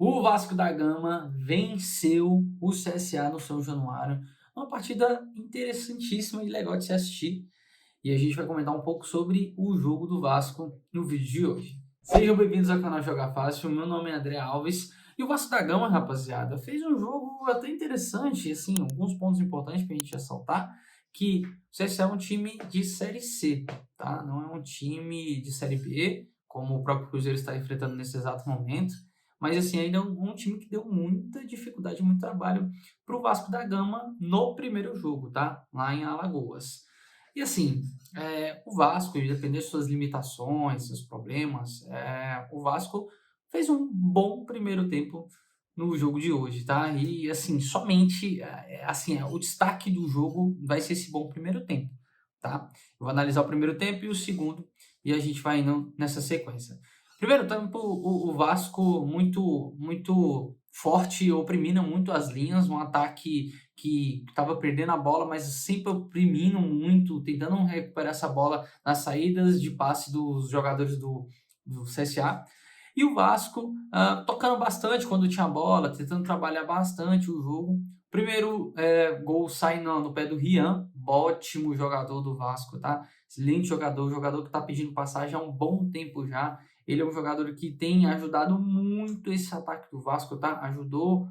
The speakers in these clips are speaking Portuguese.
O Vasco da Gama venceu o CSA no São Januário. Uma partida interessantíssima e legal de se assistir. E a gente vai comentar um pouco sobre o jogo do Vasco no vídeo de hoje. Sejam bem-vindos ao canal Jogar Fácil. Meu nome é André Alves. E o Vasco da Gama, rapaziada, fez um jogo até interessante, assim, alguns pontos importantes pra gente ressaltar, que o CSA é um time de Série C, tá? Não é um time de Série B, como o próprio Cruzeiro está enfrentando nesse exato momento. Mas, assim, ainda é um time que deu muita dificuldade, muito trabalho para o Vasco da Gama no primeiro jogo, tá? Lá em Alagoas. E, assim, o Vasco, independente de suas limitações, seus problemas, o Vasco fez um bom primeiro tempo no jogo de hoje, tá? E, assim, somente, o destaque do jogo vai ser esse bom primeiro tempo, tá? Eu vou analisar o primeiro tempo e o segundo, e a gente vai indo nessa sequência. Primeiro tempo, o Vasco muito forte, oprimindo muito as linhas, um ataque que estava perdendo a bola, mas sempre oprimindo muito, tentando recuperar essa bola nas saídas de passe dos jogadores do CSA. E o Vasco tocando bastante quando tinha bola, tentando trabalhar bastante o jogo. Primeiro gol sai no pé do Rian, ótimo jogador do Vasco, tá? Excelente jogador que está pedindo passagem há um bom tempo já. Ele é um jogador que tem ajudado muito esse ataque do Vasco, tá? Ajudou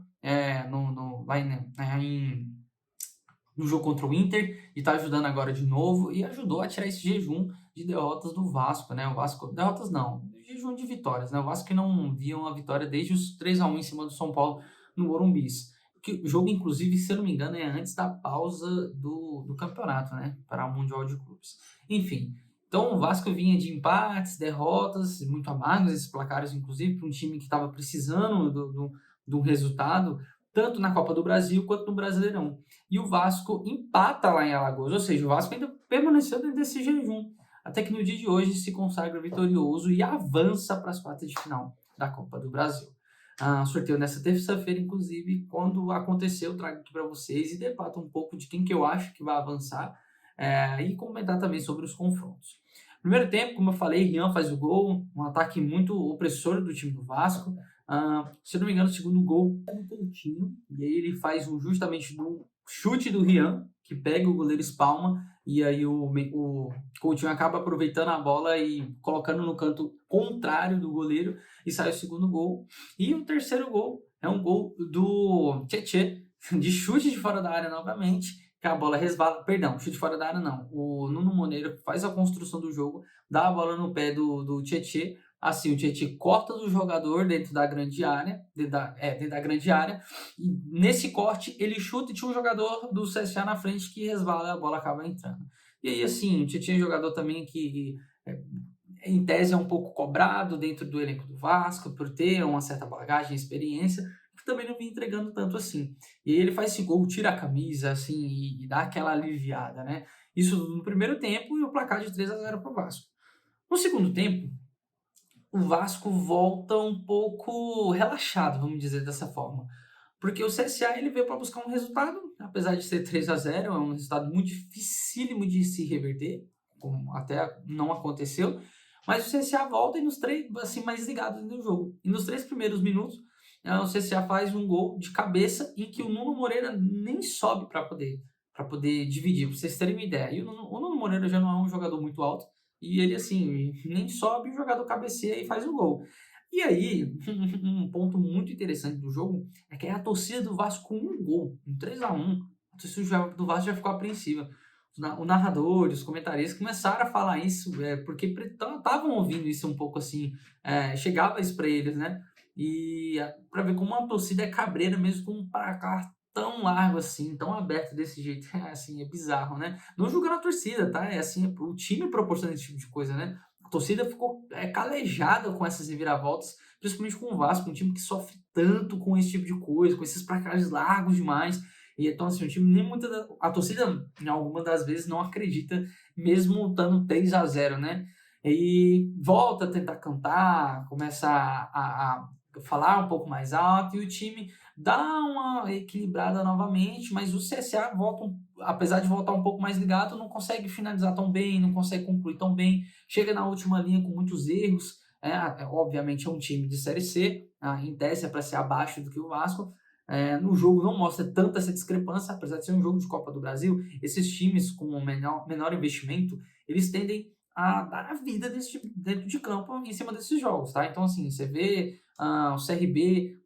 no jogo contra o Inter e tá ajudando agora de novo e ajudou a tirar esse jejum de derrotas do Vasco, né? O Vasco, derrotas não, jejum de vitórias, né? O Vasco que não via uma vitória desde os 3-1 em cima do São Paulo no Morumbi. Que o jogo, inclusive, se eu não me engano, é antes da pausa do campeonato, né? Para o Mundial de Clubes. Enfim, então o Vasco vinha de empates, derrotas, muito amargos esses placares, inclusive, para um time que estava precisando do resultado, tanto na Copa do Brasil quanto no Brasileirão. E o Vasco empata lá em Alagoas, ou seja, o Vasco ainda permaneceu dentro desse jejum, até que no dia de hoje se consagra vitorioso e avança para as quartas de final da Copa do Brasil. Sorteio nessa terça-feira, inclusive, quando aconteceu, eu trago aqui para vocês e debato um pouco de quem que eu acho que vai avançar e comentar também sobre os confrontos. Primeiro tempo, como eu falei, Rian faz o gol, um ataque muito opressor do time do Vasco. Se eu não me engano, o segundo gol é do Coutinho, e aí ele faz justamente no chute do Rian, que pega o goleiro espalma, e aí o Coutinho acaba aproveitando a bola e colocando no canto contrário do goleiro, e sai o segundo gol. E o terceiro gol é um gol do Tietê, de chute de fora da área novamente, que a bola resvala, perdão, chute fora da área não, o Nuno Moneiro faz a construção do jogo, dá a bola no pé do Tietê, assim, o Tietê corta do jogador dentro da grande área, dentro da grande área, e nesse corte ele chuta e tinha um jogador do CSA na frente que resvala e a bola acaba entrando. E aí, assim, o Tietê é um jogador também que em tese é um pouco cobrado dentro do elenco do Vasco, por ter uma certa bagagem e experiência, que também não vinha entregando tanto assim. E aí ele faz esse gol, tira a camisa, assim, e dá aquela aliviada, né? Isso no primeiro tempo e o placar de 3-0 para o Vasco. No segundo tempo, o Vasco volta um pouco relaxado, vamos dizer dessa forma. Porque o CSA ele veio para buscar um resultado, apesar de ser 3-0, é um resultado muito dificílimo de se reverter, como até não aconteceu. Mas o CSA volta e nos três, assim, mais ligado no jogo. E nos 3 primeiros minutos, o CSA faz um gol de cabeça em que o Nuno Moreira nem sobe para poder dividir, para vocês terem uma ideia. E o Nuno Moreira já não é um jogador muito alto, e ele, assim, nem sobe, o jogador cabeceia e faz o gol. E aí, um ponto muito interessante do jogo é que a torcida do Vasco com um gol, um 3-1, a torcida do Vasco já ficou apreensiva. O narrador, os comentaristas começaram a falar isso, porque estavam ouvindo isso um pouco assim, chegava isso para eles, né? E para ver como uma torcida é cabreira mesmo com um placar tão largo assim, tão aberto desse jeito, assim, é bizarro, né? Não julgando a torcida, tá? É assim, o time proporciona esse tipo de coisa, né? A torcida ficou calejada com essas reviravoltas, principalmente com o Vasco, um time que sofre tanto com esse tipo de coisa, com esses placares largos demais. E então, assim, o time nem a torcida, em alguma das vezes, não acredita, mesmo estando 3-0, né? E volta a tentar cantar, começa a falar um pouco mais alto, e o time dá uma equilibrada novamente, mas o CSA volta, apesar de voltar um pouco mais ligado, não consegue finalizar tão bem, não consegue concluir tão bem, chega na última linha com muitos erros, obviamente é um time de Série C, em tese é para ser abaixo do que o Vasco. No jogo não mostra tanta essa discrepância, apesar de ser um jogo de Copa do Brasil. Esses times com menor investimento, eles tendem a dar a vida dentro de campo em cima desses jogos, tá? Então, assim, você vê o CRB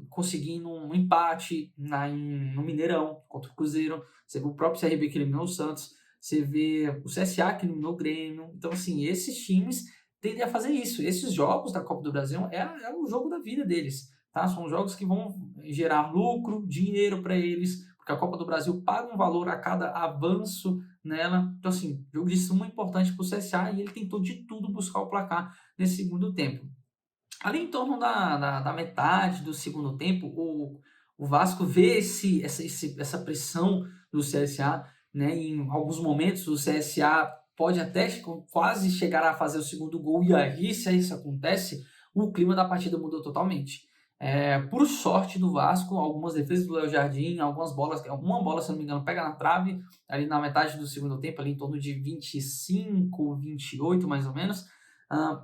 conseguindo um empate no Mineirão contra o Cruzeiro, você vê o próprio CRB que eliminou o Santos, você vê o CSA que eliminou o Grêmio. Então, assim, esses times tendem a fazer isso. Esses jogos da Copa do Brasil é o jogo da vida deles, tá? São jogos que vão gerar lucro, dinheiro para eles, porque a Copa do Brasil paga um valor a cada avanço nela. Então, assim, jogo de suma importante para o CSA e ele tentou de tudo buscar o placar nesse segundo tempo. Ali em torno da metade do segundo tempo, o Vasco vê essa pressão do CSA, né? Em alguns momentos o CSA pode até quase chegar a fazer o segundo gol, e aí, se isso acontece, o clima da partida mudou totalmente. Por sorte do Vasco, algumas defesas do Léo Jardim, algumas bolas, uma bola, se não me engano, pega na trave, ali na metade do segundo tempo, ali em torno de 25, 28 mais ou menos.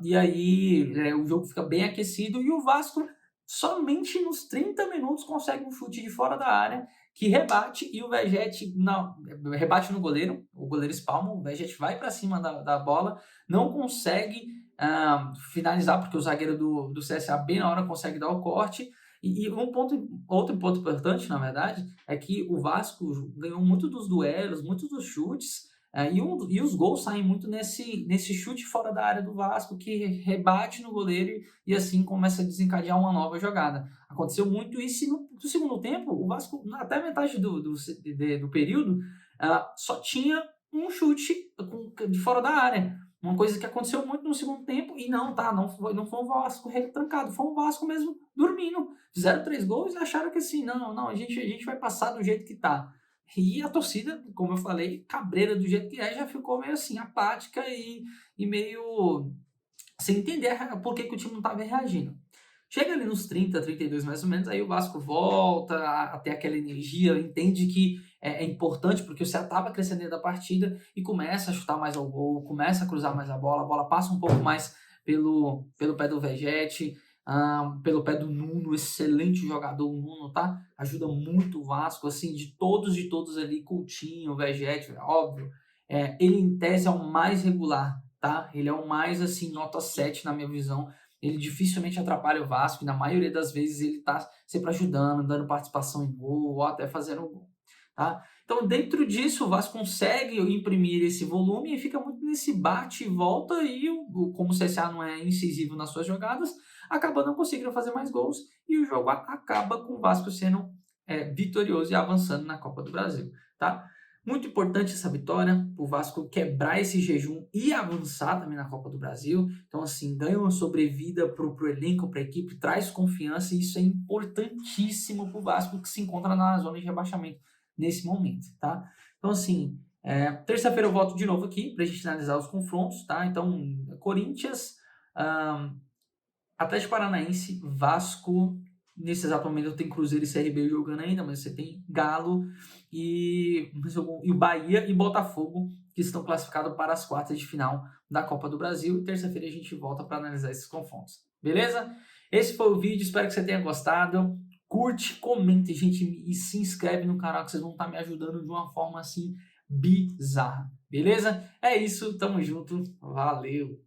E aí o jogo fica bem aquecido e o Vasco somente nos 30 minutos consegue um chute de fora da área que rebate, e o Vegete rebate no goleiro, o goleiro espalma, o Vegete vai para cima da bola, não consegue finalizar, porque o zagueiro do CSA bem na hora consegue dar o corte. E outro ponto importante, na verdade, é que o Vasco ganhou muito dos duelos, muito dos chutes, e os gols saem muito nesse chute fora da área do Vasco, que rebate no goleiro e assim começa a desencadear uma nova jogada. Aconteceu muito isso, e no segundo tempo, o Vasco, até metade do período, só tinha um chute de fora da área. Uma coisa que aconteceu muito no segundo tempo, e não foi um Vasco retrancado, foi um Vasco mesmo dormindo. Fizeram 3 gols e acharam que assim, não, a gente vai passar do jeito que tá. E a torcida, como eu falei, cabreira do jeito que já ficou meio assim, apática e meio sem entender por que o time não estava reagindo. Chega ali nos 30, 32 mais ou menos, aí o Vasco volta a ter aquela energia, entende que é importante, porque o Ceará estava crescendo dentro da partida e começa a chutar mais ao gol, começa a cruzar mais a bola passa um pouco mais pelo pé do Vegete, pelo pé do Nuno, excelente jogador o Nuno, tá? Ajuda muito o Vasco, assim, de todos ali, Coutinho, Vegete, óbvio. Ele em tese é o mais regular, tá? Ele é o mais, assim, nota 7 na minha visão. Ele dificilmente atrapalha o Vasco, e na maioria das vezes ele tá sempre ajudando, dando participação em gol, ou até fazendo um gol, tá? Então, dentro disso, o Vasco consegue imprimir esse volume e fica muito nesse bate e volta, e como o CSA não é incisivo nas suas jogadas, acaba não conseguindo fazer mais gols, e o jogo acaba com o Vasco sendo vitorioso e avançando na Copa do Brasil, tá? Muito importante essa vitória, o Vasco quebrar esse jejum e avançar também na Copa do Brasil. Então, assim, ganha uma sobrevida pro elenco, para a equipe, traz confiança, e isso é importantíssimo pro Vasco, que se encontra na zona de rebaixamento nesse momento, tá? Então, assim, terça-feira eu volto de novo aqui pra gente analisar os confrontos, tá? Então, Corinthians, Atlético Paranaense, Vasco. Nesse exato momento tem Cruzeiro e CRB jogando ainda, mas você tem Galo e o Bahia e Botafogo, que estão classificados para as quartas de final da Copa do Brasil. E terça-feira a gente volta para analisar esses confrontos. Beleza? Esse foi o vídeo, espero que você tenha gostado. Curte, comente, gente, e se inscreve no canal, que vocês vão estar me ajudando de uma forma assim bizarra. Beleza? É isso, tamo junto, valeu!